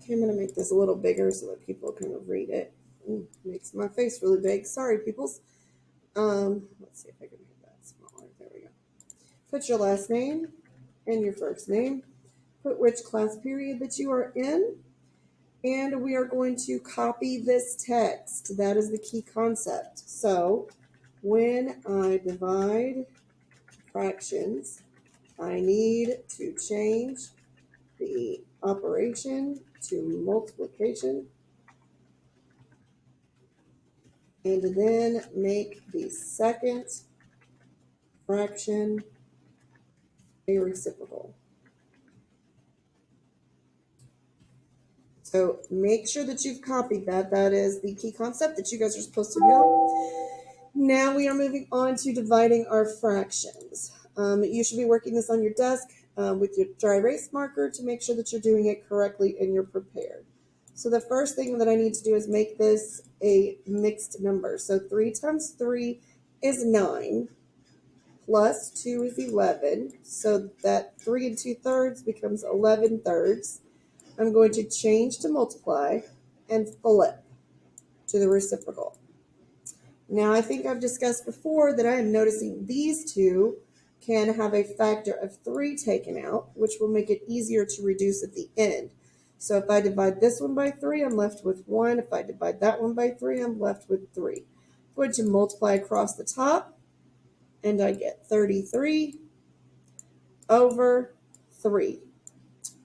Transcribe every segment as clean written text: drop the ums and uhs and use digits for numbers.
Okay, I'm going to make this a little bigger so that people can read it. Makes my face really big. Sorry, peoples. Let's see if I can make that smaller. There we go. Put your last name and your first name. Put which class period that you are in. And we are going to copy this text. That is the key concept. So when I divide fractions, I need to change the operation to multiplication and then make the second fraction a reciprocal. So make sure that you've copied that. That is the key concept that you guys are supposed to know. Now we are moving on to dividing our fractions. You should be working this on your desk with your dry erase marker to make sure that you're doing it correctly and you're prepared. So the first thing that I need to do is make this a mixed number. So 3 times 3 is 9, plus 2 is 11. So that 3 2/3 becomes 11/3. I'm going to change to multiply and flip to the reciprocal. Now, I think I've discussed before that I am noticing these two can have a factor of 3 taken out, which will make it easier to reduce at the end. So if I divide this one by 3, I'm left with 1. If I divide that one by 3, I'm left with 3. I'm going to multiply across the top, and I get 33 over 3.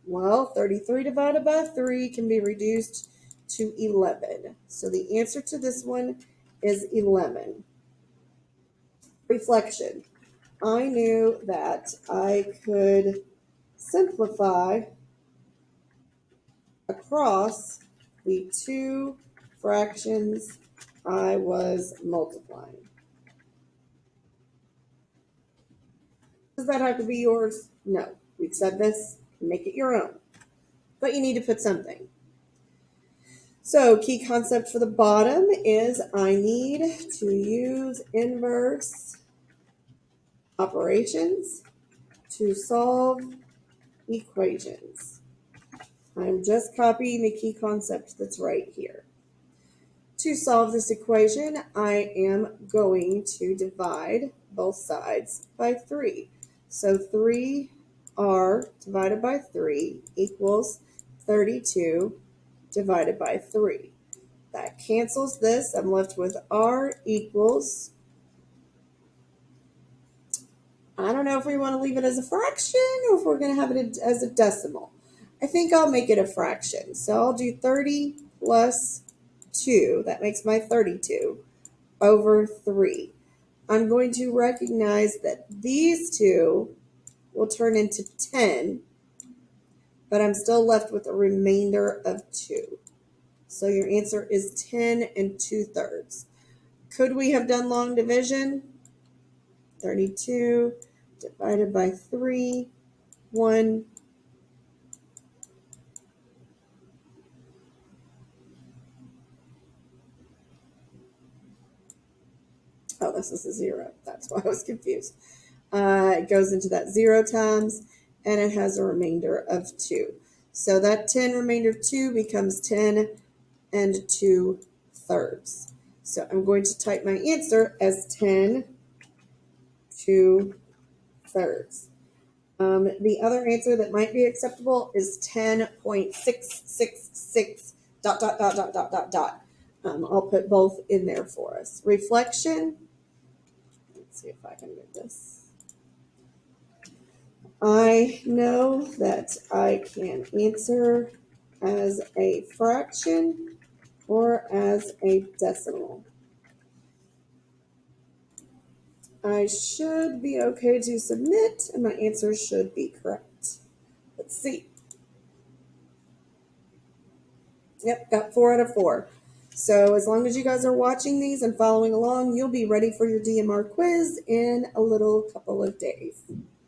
Well, 33 divided by 3 can be reduced to 11. So the answer to this one is 11. Reflection. I knew that I could simplify across the two fractions I was multiplying. Does that have to be yours? No. We've said this. Make it your own. But you need to put something. So key concept for the bottom is I need to use inverse operations to solve equations. I'm just copying the key concept that's right here. To solve this equation, I am going to divide both sides by 3. So 3r divided by 3 equals 32 divided by 3. That cancels this. I'm left with r equals, I don't know if we want to leave it as a fraction or if we're going to have it as a decimal. I think I'll make it a fraction. So I'll do 30 plus 2, that makes my 32, over 3. I'm going to recognize that these two will turn into 10, but I'm still left with a remainder of 2. So your answer is 10 2/3. Could we have done long division? 32 divided by 3, 1. Oh, this is a 0. That's why I was confused. It goes into that 0 times, and it has a remainder of 2. So that 10 remainder of 2 becomes 10 2/3. So I'm going to type my answer as 10 2/3. The other answer that might be acceptable is 10.666 ... I'll put both in there for us. Reflection. Let's see if I can get this. I know that I can answer as a fraction or as a decimal. I should be okay to submit, and my answer should be correct. Let's see. Yep, got 4 out of 4. So as long as you guys are watching these and following along, you'll be ready for your DMR quiz in a little couple of days.